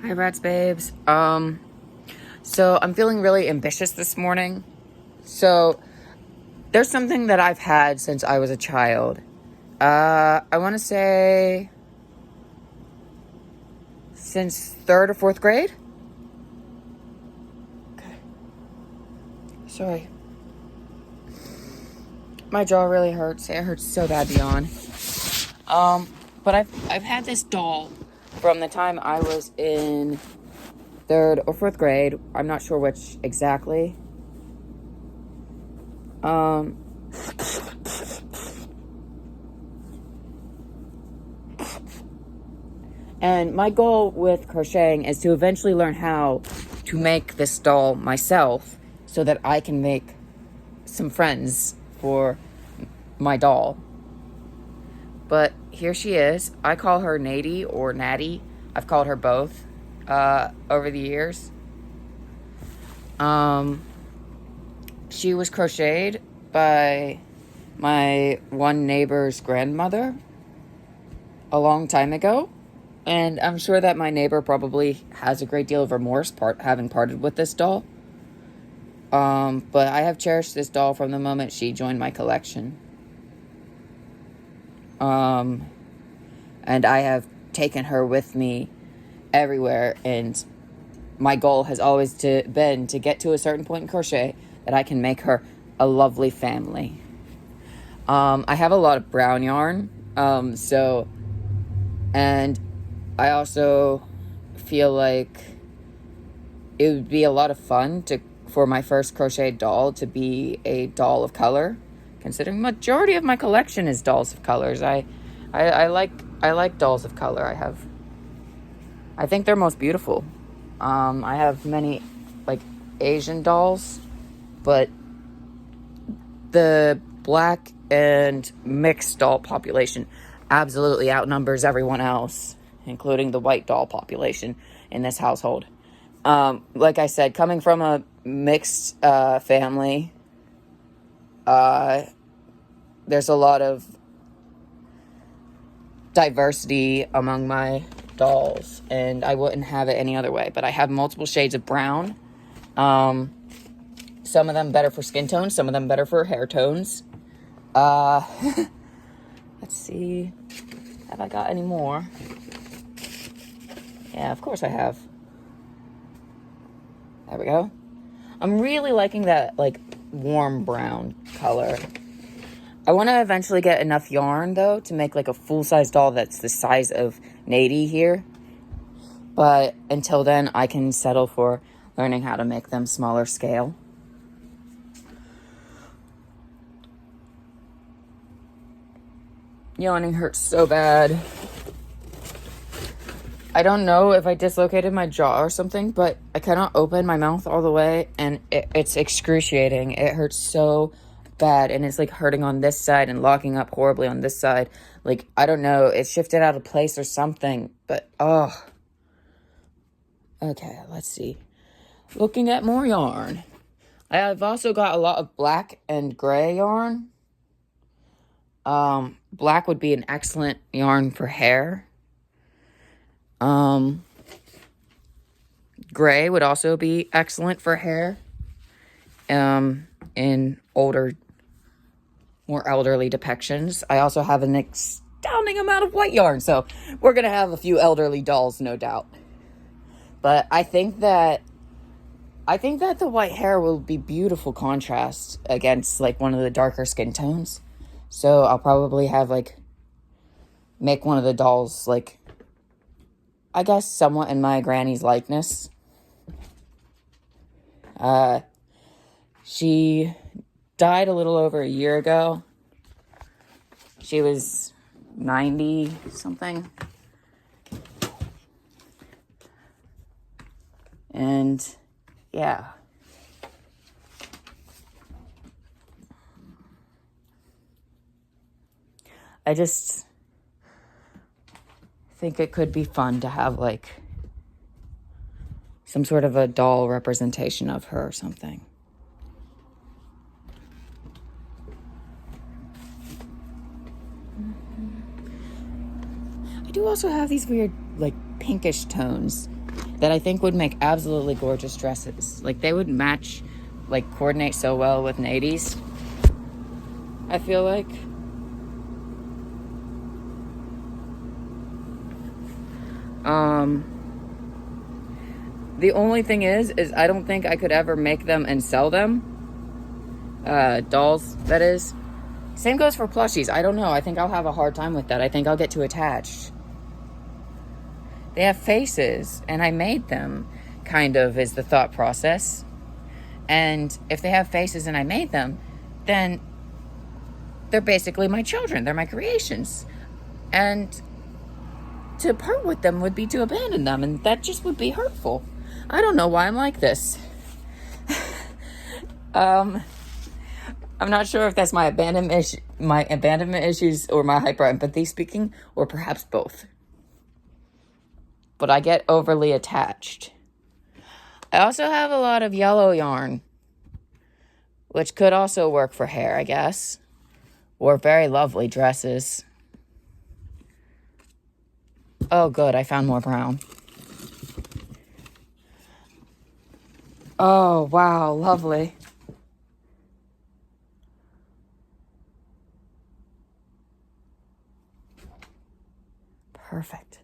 Hi, Rats Babes. So I'm feeling really ambitious this morning. So there's something that I've had since I was a child. I want to say since 3rd or 4th grade. Okay. Sorry. My jaw really hurts. It hurts so bad to yawn. But I've had this doll from the time I was in 3rd or 4th grade. I'm not sure which exactly. And my goal with crocheting is to eventually learn how to make this doll myself so that I can make some friends for my doll. But here she is. I call her Nady or Natty. I've called her both over the years. She was crocheted by my one neighbor's grandmother a long time ago. And I'm sure that my neighbor probably has a great deal of remorse having parted with this doll. But I have cherished this doll from the moment she joined my collection. And I have taken her with me everywhere, and my goal has always been to get to a certain point in crochet that I can make her a lovely family. I have a lot of brown yarn, and I also feel like it would be a lot of fun for my first crochet doll to be a doll of color, considering majority of my collection is dolls of colors. I like dolls of color. I think they're most beautiful. I have many like Asian dolls, but the black and mixed doll population absolutely outnumbers everyone else, including the white doll population in this household. Like I said, coming from a mixed family, there's a lot of diversity among my dolls, and I wouldn't have it any other way. But I have multiple shades of brown. Some of them better for skin tones, some of them better for hair tones. Let's see. Have I got any more? Yeah, of course I have. There we go. I'm really liking that, like, warm brown color. I want to eventually get enough yarn, though, to make, like, a full-size doll that's the size of Nady here. But until then, I can settle for learning how to make them smaller scale. Yawning hurts so bad. I don't know if I dislocated my jaw or something, but I cannot open my mouth all the way, and it's excruciating. It hurts so bad, and it's like hurting on this side and locking up horribly on this side. Like, I don't know, it shifted out of place or something, but oh. Okay, let's see. Looking at more yarn. I've also got a lot of black and gray yarn. Black would be an excellent yarn for hair. Gray would also be excellent for hair. In older, more elderly depictions. I also have an astounding amount of white yarn, so we're gonna have a few elderly dolls, no doubt. But I think that the white hair will be beautiful contrast against, like, one of the darker skin tones. So I'll probably have, like, make one of the dolls, like, I guess somewhat in my granny's likeness. She died a little over a year ago. She was 90 something. And yeah. I just think it could be fun to have, like, some sort of a doll representation of her or something. I do also have these weird, like, pinkish tones that I think would make absolutely gorgeous dresses. Like, they would match, like, coordinate so well with nadies, I feel like. The only thing is I don't think I could ever make them and sell them. Dolls, that is. Same goes for plushies. I don't know. I think I'll have a hard time with that. I think I'll get too attached. They have faces, and I made them, kind of, is the thought process. And if they have faces and I made them, then they're basically my children. They're my creations. And to part with them would be to abandon them, and that just would be hurtful. I don't know why I'm like this. I'm not sure if that's my abandonment issues or my hyper empathy speaking, or perhaps both. But I get overly attached. I also have a lot of yellow yarn, which could also work for hair, I guess, or very lovely dresses. Oh, good, I found more brown. Oh, wow, lovely. Perfect.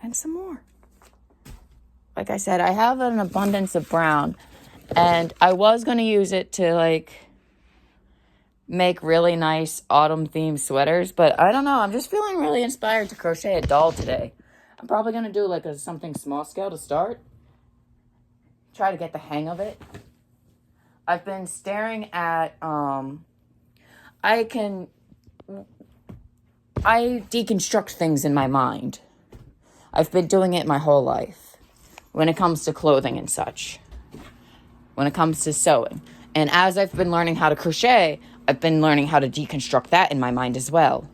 And some more. Like I said, I have an abundance of brown, and I was going to use it to, like, make really nice autumn-themed sweaters, but I don't know. I'm just feeling really inspired to crochet a doll today. I'm probably going to do, like, something small scale to start. Try to get the hang of it. I've been staring at, I deconstruct things in my mind. I've been doing it my whole life. When it comes to clothing and such. When it comes to sewing. And as I've been learning how to crochet, I've been learning how to deconstruct that in my mind as well.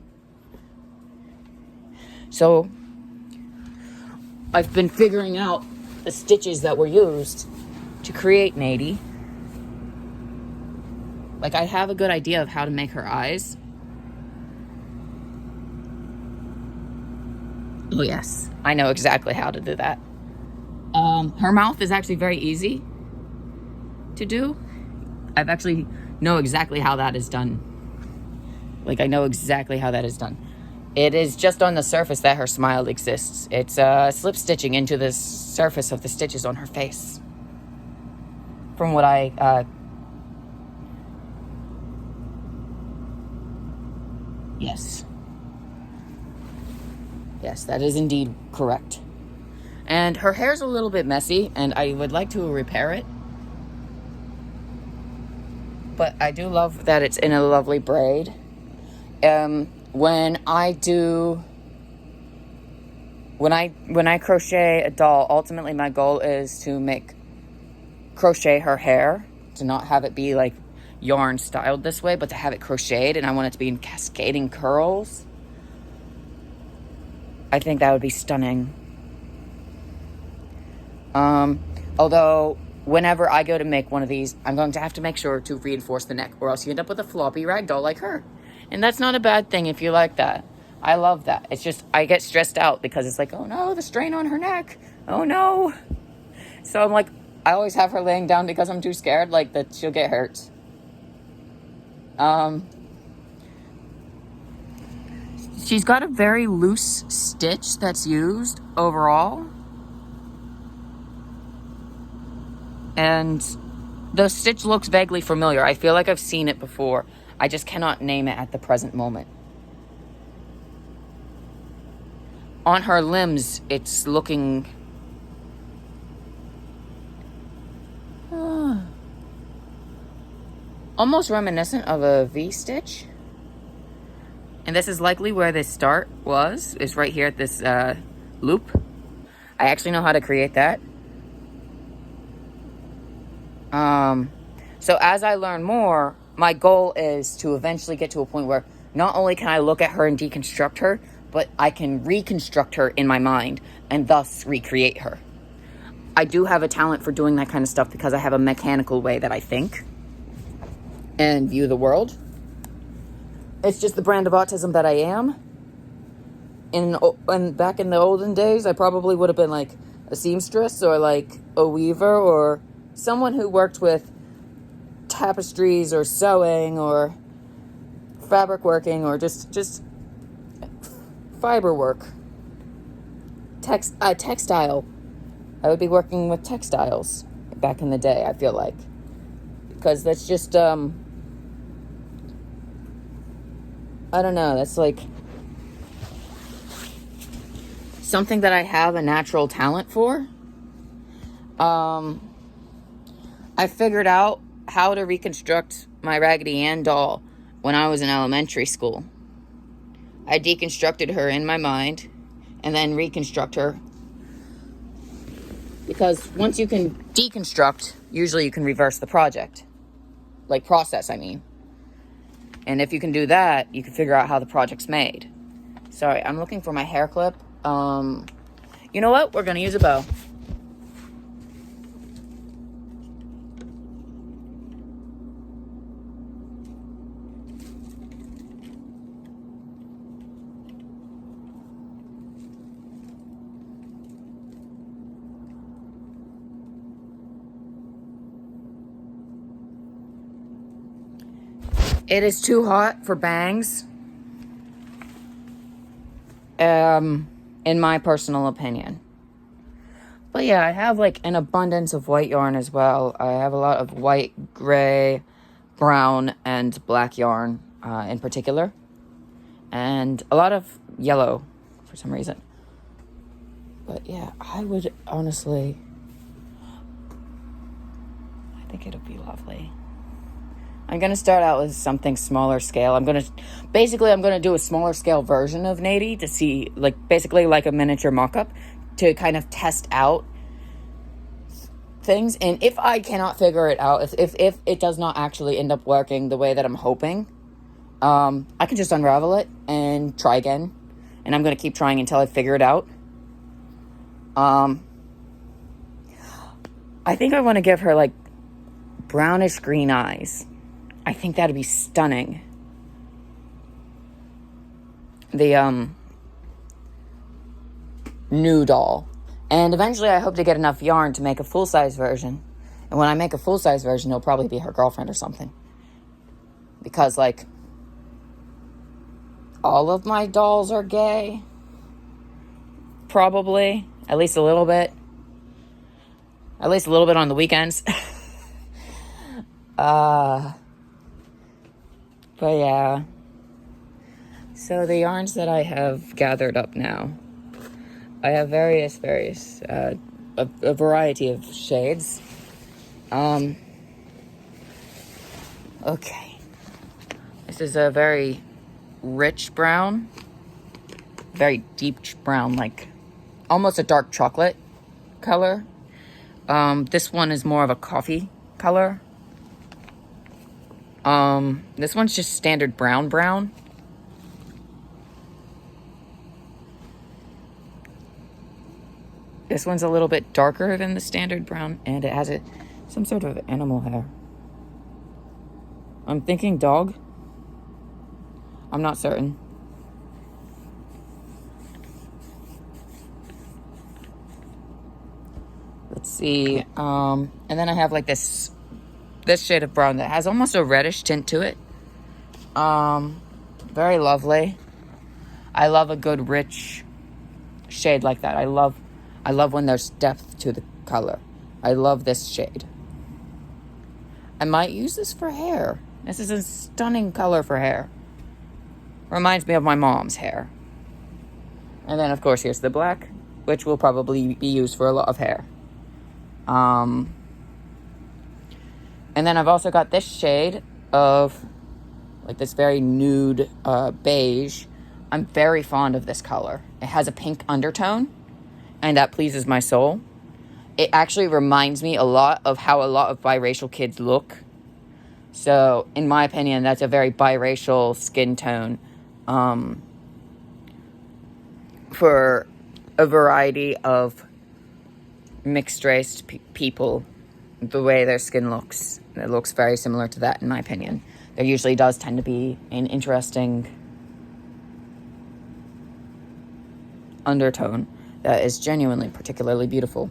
So, I've been figuring out the stitches that were used to create Nady. Like, I have a good idea of how to make her eyes. Oh, yes. I know exactly how to do that. Her mouth is actually very easy to do. I've actually know exactly how that is done. Like, I know exactly how that is done. It is just on the surface that her smile exists. It's slip stitching into the surface of the stitches on her face. From what yes. Yes, that is indeed correct. And her hair's a little bit messy, and I would like to repair it. But I do love that it's in a lovely braid. When I crochet a doll, ultimately my goal is to crochet her hair, to not have it be like yarn styled this way, but to have it crocheted, and I want it to be in cascading curls. I think that would be stunning. Although whenever I go to make one of these, I'm going to have to make sure to reinforce the neck, or else you end up with a floppy rag doll like her. And that's not a bad thing if you like that. I love that. It's just, I get stressed out because it's like, oh no, the strain on her neck. Oh no. So I'm like, I always have her laying down because I'm too scared, like, that she'll get hurt. She's got a very loose stitch that's used overall. And the stitch looks vaguely familiar. I feel like I've seen it before. I just cannot name it at the present moment. On her limbs, it's looking... almost reminiscent of a V-stitch. And this is likely where this start was. It's right here at this loop. I actually know how to create that. So as I learn more, my goal is to eventually get to a point where not only can I look at her and deconstruct her, but I can reconstruct her in my mind and thus recreate her. I do have a talent for doing that kind of stuff because I have a mechanical way that I think and view the world. It's just the brand of autism that I am. back in the olden days, I probably would have been like a seamstress or like a weaver or someone who worked with tapestries or sewing or fabric working or just fiber work. Textile. I would be working with textiles back in the day, I feel like. Because that's just, I don't know, that's like something that I have a natural talent for. I figured out how to reconstruct my Raggedy Ann doll when I was in elementary school. I deconstructed her in my mind and then reconstruct her. Because once you can deconstruct, usually you can reverse the project. Like process, I mean. And if you can do that, you can figure out how the project's made. Sorry, I'm looking for my hair clip. You know what? We're going to use a bow. It is too hot for bangs. In my personal opinion. But yeah, I have like an abundance of white yarn as well. I have a lot of white, gray, brown, and black yarn in particular. And a lot of yellow for some reason. But yeah, I would honestly, I think it'll be lovely. I'm going to start out with something smaller scale. I'm going to do a smaller scale version of Nady to see, basically like a miniature mock-up to kind of test out things. And if I cannot figure it out, if it does not actually end up working the way that I'm hoping, I can just unravel it and try again. And I'm going to keep trying until I figure it out. I think I want to give her brownish green eyes. I think that'd be stunning. The new doll. And eventually I hope to get enough yarn to make a full-size version. And when I make a full-size version, it'll probably be her girlfriend or something. Because, all of my dolls are gay. Probably. At least a little bit. At least a little bit on the weekends. But yeah, so the yarns that I have gathered up now, I have various, a variety of shades. Okay. This is a very rich brown, very deep brown, almost a dark chocolate color. This one is more of a coffee color. This one's just standard brown. This one's a little bit darker than the standard brown, and it has some sort of animal hair. I'm thinking dog. I'm not certain. Let's see. And then I have this shade of brown that has almost a reddish tint to it. Very lovely. I love a good rich shade like that. I love when there's depth to the color. I love this shade. I might use this for hair. This is a stunning color for hair. Reminds me of my mom's hair. And then of course here's the black, which will probably be used for a lot of hair. And then I've also got this shade of this very nude beige. I'm very fond of this color. It has a pink undertone, and that pleases my soul. It actually reminds me a lot of how a lot of biracial kids look. So, in my opinion, that's a very biracial skin tone for a variety of mixed-race people. The way their skin looks. It looks very similar to that, in my opinion. There usually does tend to be an interesting undertone that is genuinely particularly beautiful.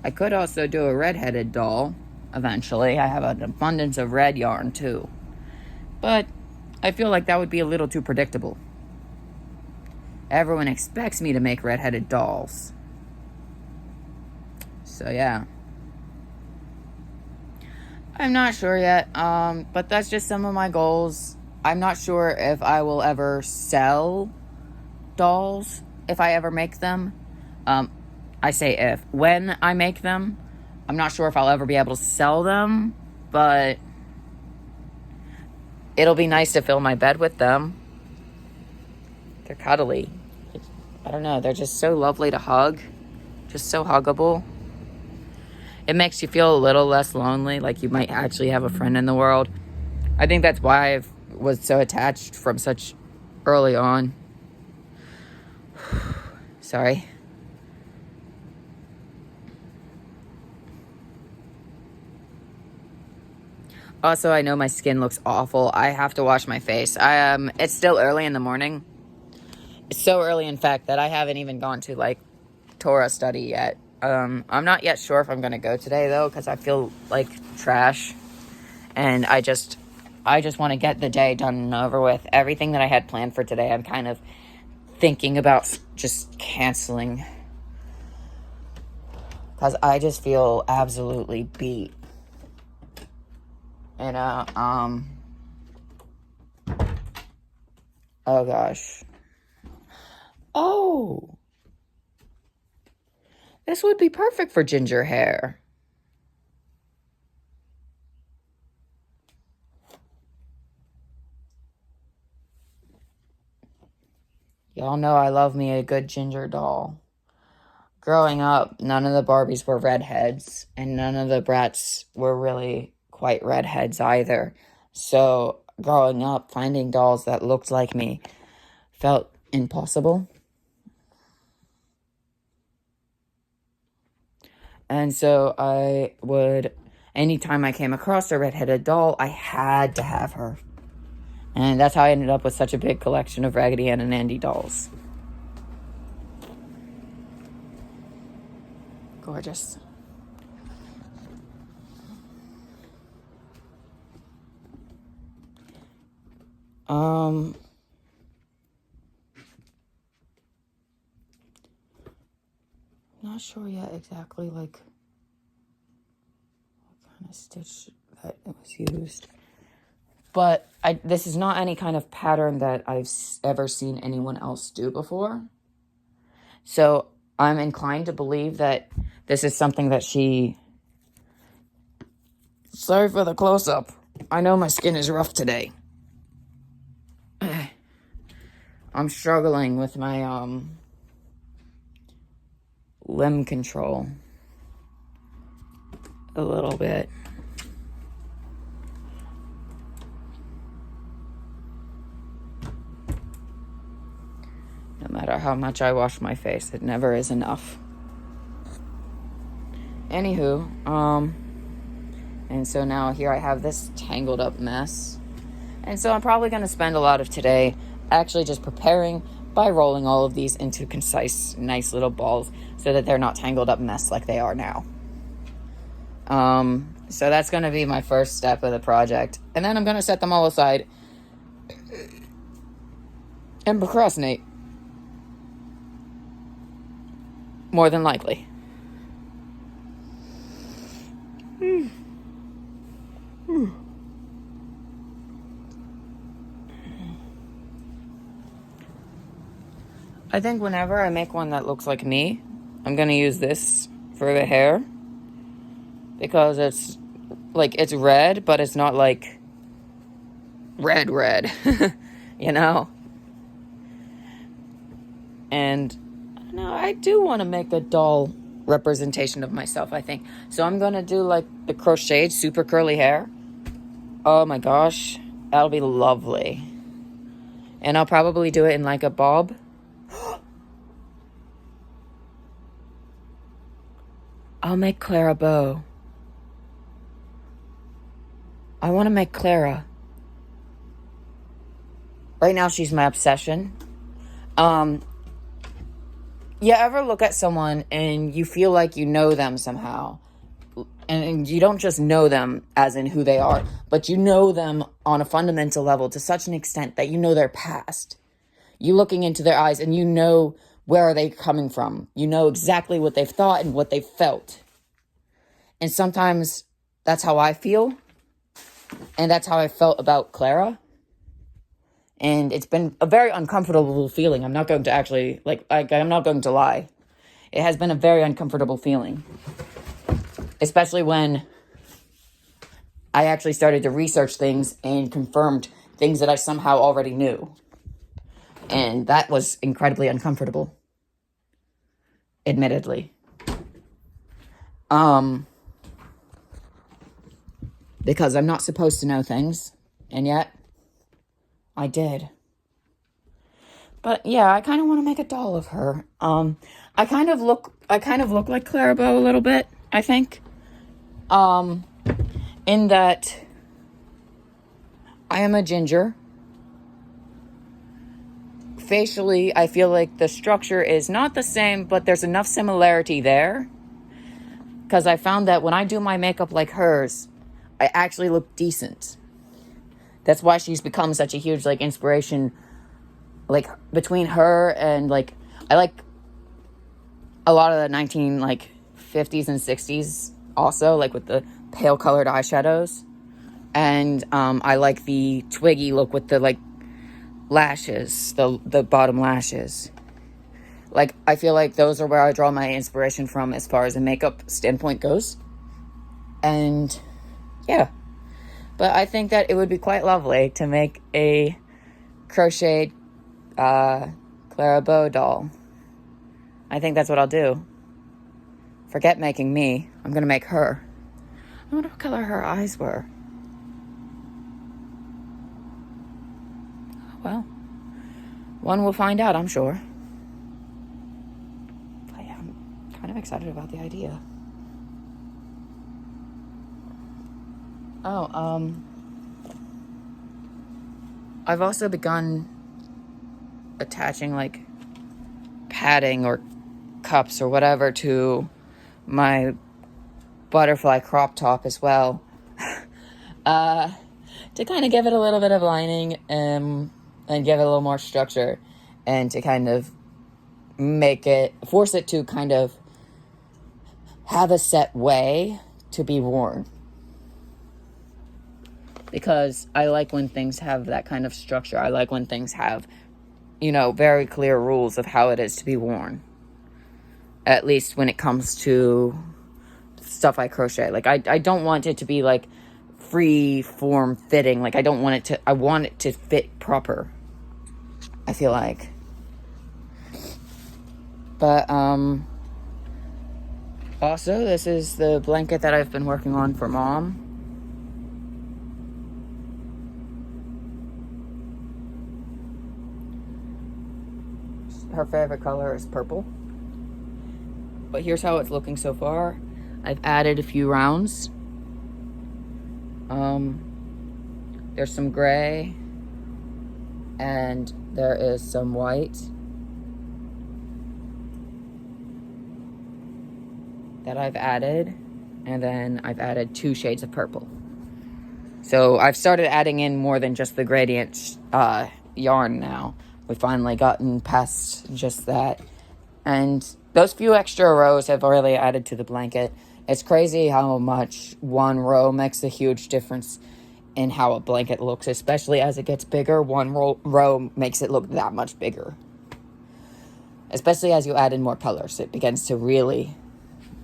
I could also do a red-headed doll eventually. I have an abundance of red yarn too. But I feel like that would be a little too predictable. Everyone expects me to make red-headed dolls. So yeah. I'm not sure yet, but that's just some of my goals. I'm not sure if I will ever sell dolls, if I ever make them. I say if. When I make them, I'm not sure if I'll ever be able to sell them, but it'll be nice to fill my bed with them. They're cuddly. I don't know, they're just so lovely to hug. Just so huggable. It makes you feel a little less lonely, like you might actually have a friend in the world. I think that's why I was so attached from such early on. Sorry. Also, I know my skin looks awful. I have to wash my face. It's still early in the morning. It's so early, in fact, that I haven't even gone to, like, Torah study yet. I'm not yet sure if I'm going to go today, though, because I feel like trash. And I just want to get the day done and over with. Everything that I had planned for today, I'm kind of thinking about just canceling. Because I just feel absolutely beat. And, oh gosh. Oh. This would be perfect for ginger hair. Y'all know I love me a good ginger doll. Growing up, none of the Barbies were redheads, and none of the Bratz were really quite redheads either. So growing up, finding dolls that looked like me felt impossible. And so anytime I came across a redheaded doll, I had to have her. And that's how I ended up with such a big collection of Raggedy Ann and Andy dolls. Gorgeous. Not sure yet exactly like what kind of stitch that it was used. But this is not any kind of pattern that I've ever seen anyone else do before. So I'm inclined to believe that this is something that she... Sorry for the close-up. I know my skin is rough today. I'm struggling with my limb control a little bit. No matter how much I wash my face, it never is enough. Anywho, and so now here I have this tangled up mess. And so I'm probably going to spend a lot of today actually just preparing by rolling all of these into concise, nice little balls so that they're not tangled up mess like they are now. So that's going to be my first step of the project. And then I'm going to set them all aside and procrastinate. More than likely. I think whenever I make one that looks like me, I'm going to use this for the hair. Because it's, like, it's red, but it's not, like, red, you know? And, I don't know, I do want to make a doll representation of myself, I think. So I'm going to do, like, the crocheted super curly hair. Oh, my gosh. That'll be lovely. And I'll probably do it in, like, a bob. I'll make Clara bow. I want to make Clara. Right now, she's my obsession. You ever look at someone and you feel like you know them somehow? And you don't just know them as in who they are, but you know them on a fundamental level to such an extent that you know their past. You looking into their eyes and you know where are they coming from. You know exactly what they've thought and what they've felt. And sometimes that's how I feel. And that's how I felt about Clara. And it's been a very uncomfortable feeling. I'm not going to actually, I'm not going to lie. It has been a very uncomfortable feeling. Especially when I actually started to research things and confirmed things that I somehow already knew. And that was incredibly uncomfortable. Admittedly. Because I'm not supposed to know things. And yet, I did. But yeah, I kind of want to make a doll of her. I kind of look like Clara Bow a little bit, I think. In that I am a ginger. Facially, I feel like the structure is not the same, but there's enough similarity there. Because I found that when I do my makeup like hers, I actually look decent. That's why she's become such a huge, inspiration. Between her and, I like a lot of the 50s and 60s also, with the pale colored eyeshadows. And I like the twiggy look with the, lashes, the bottom lashes. I feel like those are where I draw my inspiration from as far as a makeup standpoint goes. And, yeah. But I think that it would be quite lovely to make a crocheted Clara Bow doll. I think that's what I'll do. Forget making me. I'm going to make her. I wonder what color her eyes were. Well, one will find out, I'm sure. But yeah, I'm kind of excited about the idea. I've also begun attaching padding or cups or whatever to my butterfly crop top as well. To kind of give it a little bit of lining and give it a little more structure, and to kind of force it to kind of have a set way to be worn. Because I like when things have that kind of structure. I like when things have, very clear rules of how it is to be worn. At least when it comes to stuff I crochet. I don't want it to be free form fitting. I want it to fit proper. I feel like. But, also, this is the blanket that I've been working on for Mom. Her favorite color is purple. But here's how it's looking so far. I've added a few rounds. There's some gray. And there is some white. That I've added. And then I've added 2 shades of purple. So I've started adding in more than just the gradient yarn now. We've finally gotten past just that. And those few extra rows have really added to the blanket. It's crazy how much one row makes a huge difference in how a blanket looks. Especially as it gets bigger, one row makes it look that much bigger. Especially as you add in more colors. It begins to really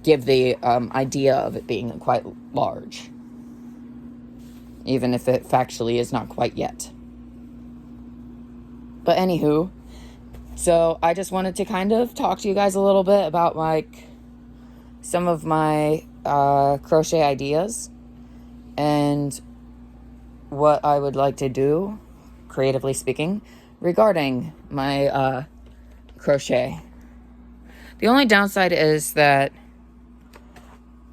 give the idea of it being quite large. Even if it factually is not quite yet. But anywho, so I just wanted to kind of talk to you guys a little bit about some of my crochet ideas and what I would like to do, creatively speaking, regarding my crochet. The only downside is that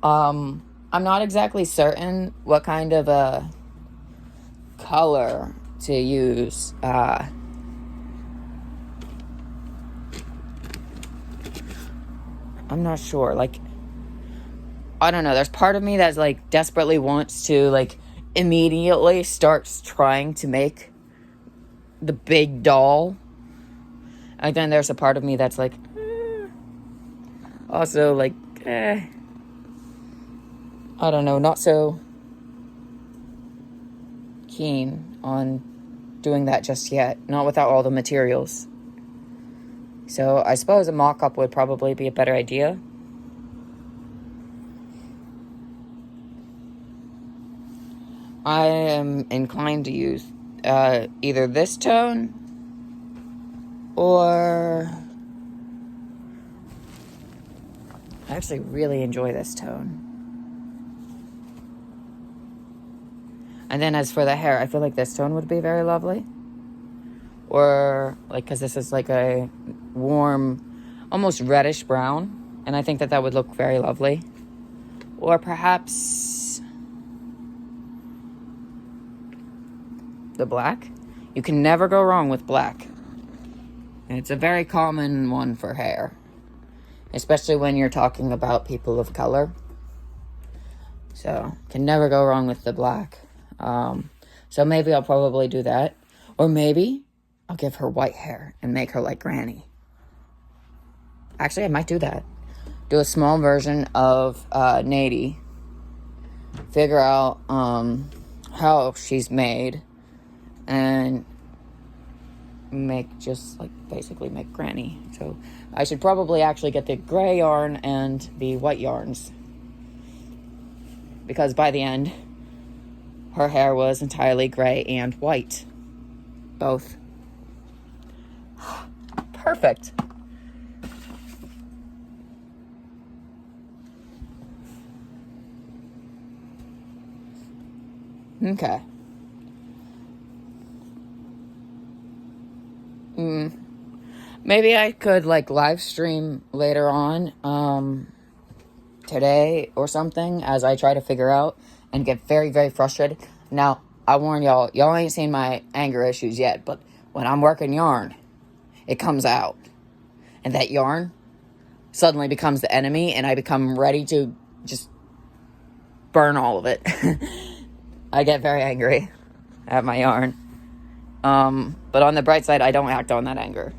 I'm not exactly certain what kind of a color to use. I'm not sure. Like, I don't know. There's part of me that's like desperately wants to like immediately starts trying to make the big doll. And then there's a part of me that's like, also like, I don't know, not so keen on doing that just yet. Not without all the materials. So I suppose a mock-up would probably be a better idea. I am inclined to use either this tone or... I actually really enjoy this tone. And then as for the hair, I feel like this tone would be very lovely. Or, like, because this is like a warm, almost reddish brown. And I think that that would look very lovely. Or perhaps the black. You can never go wrong with black. And it's a very common one for hair. Especially when you're talking about people of color. So, can never go wrong with the black. So maybe I'll probably do that. Or maybe I'll give her white hair and make her like Granny. Actually, I might do that. Do a small version of Nady. Figure out how she's made. And make just like basically make Granny. So I should probably actually get the gray yarn and the white yarns. Because by the end, her hair was entirely gray and white. Both. Perfect. Okay. Maybe I could like live stream later on today or something as I try to figure out and get very, very frustrated. Now, I warn y'all ain't seen my anger issues yet, but when I'm working yarn, it comes out. And that yarn suddenly becomes the enemy, and I become ready to just burn all of it. I get very angry at my yarn. But on the bright side, I don't act on that anger.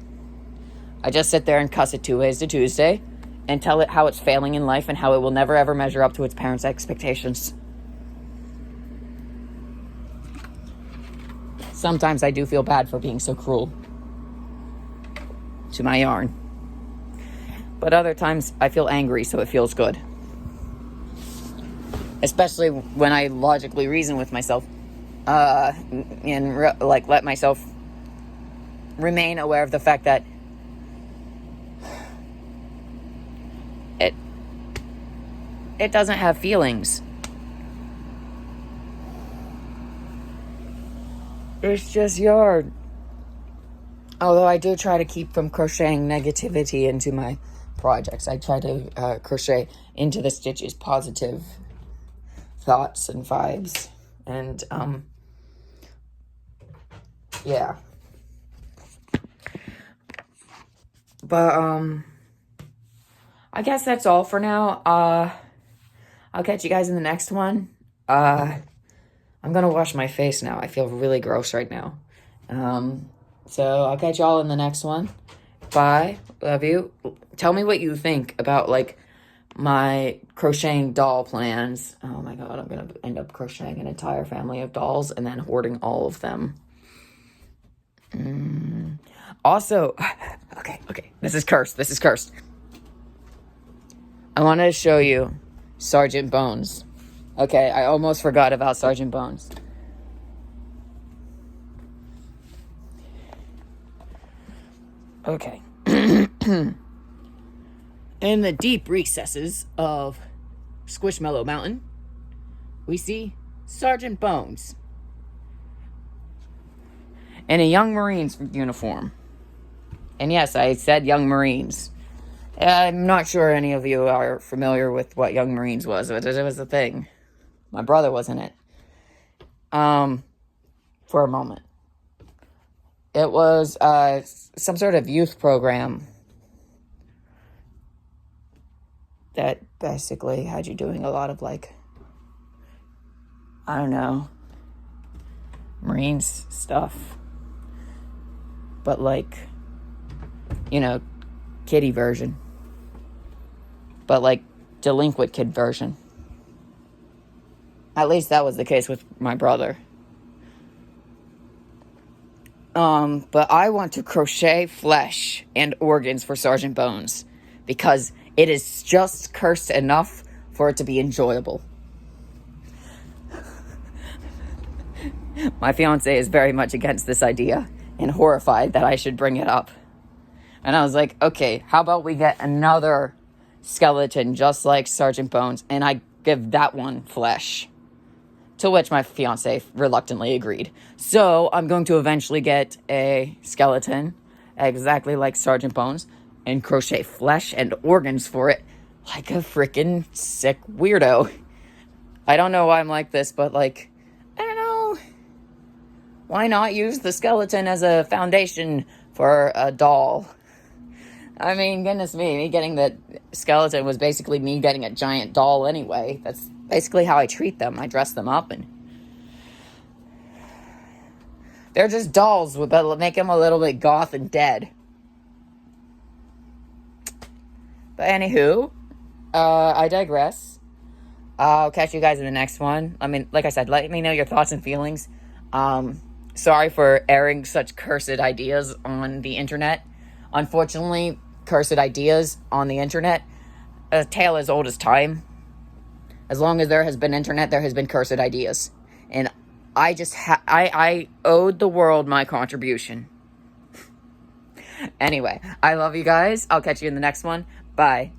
I just sit there and cuss it 2 ways to Tuesday and tell it how it's failing in life and how it will never ever measure up to its parents' expectations. Sometimes I do feel bad for being so cruel to my yarn. But other times I feel angry, so it feels good. Especially when I logically reason with myself and let myself remain aware of the fact that it doesn't have feelings. It's just yarn. Although I do try to keep from crocheting negativity into my projects. I try to crochet into the stitches positive thoughts and vibes. And, yeah. But, I guess that's all for now. I'll catch you guys in the next one. I'm gonna wash my face now. I feel really gross right now. So I'll catch y'all in the next one. Bye. Love you. Tell me what you think about, like, my crocheting doll plans. Oh my god, I'm gonna end up crocheting an entire family of dolls and then hoarding all of them. Also, okay, this is cursed. I wanted to show you Sergeant Bones. Okay, I almost forgot about Sergeant Bones. Okay. In the deep recesses of Squishmallow Mountain, we see Sergeant Bones in a young Marines uniform. And yes, I said young Marines. I'm not sure any of you are familiar with what Young Marines was, but it was a thing. My brother was in it. For a moment. It was some sort of youth program that basically had you doing a lot of, like, I don't know, Marines stuff. But, like, you know, kiddie version. But, like, delinquent kid version. At least that was the case with my brother. But I want to crochet flesh and organs for Sergeant Bones because it is just cursed enough for it to be enjoyable. My fiance is very much against this idea and horrified that I should bring it up. And I was like, okay, how about we get another skeleton just like Sergeant Bones and I give that one flesh? To which my fiance reluctantly agreed. So I'm going to eventually get a skeleton exactly like Sergeant Bones and crochet flesh and organs for it like a freaking sick weirdo. I don't know why I'm like this, but like, I don't know. Why not use the skeleton as a foundation for a doll? I mean, goodness me getting the skeleton was basically me getting a giant doll anyway. That's basically how I treat them. I dress them up and they're just dolls, but make them a little bit goth and dead. But anywho, I digress. I'll catch you guys in the next one. I mean, like I said, let me know your thoughts and feelings. Sorry for airing such cursed ideas on the internet. Unfortunately, cursed ideas on the internet, a tale as old as time. As long as there has been internet, there has been cursed ideas. And I just I owed the world my contribution. Anyway, I love you guys. I'll catch you in the next one. Bye.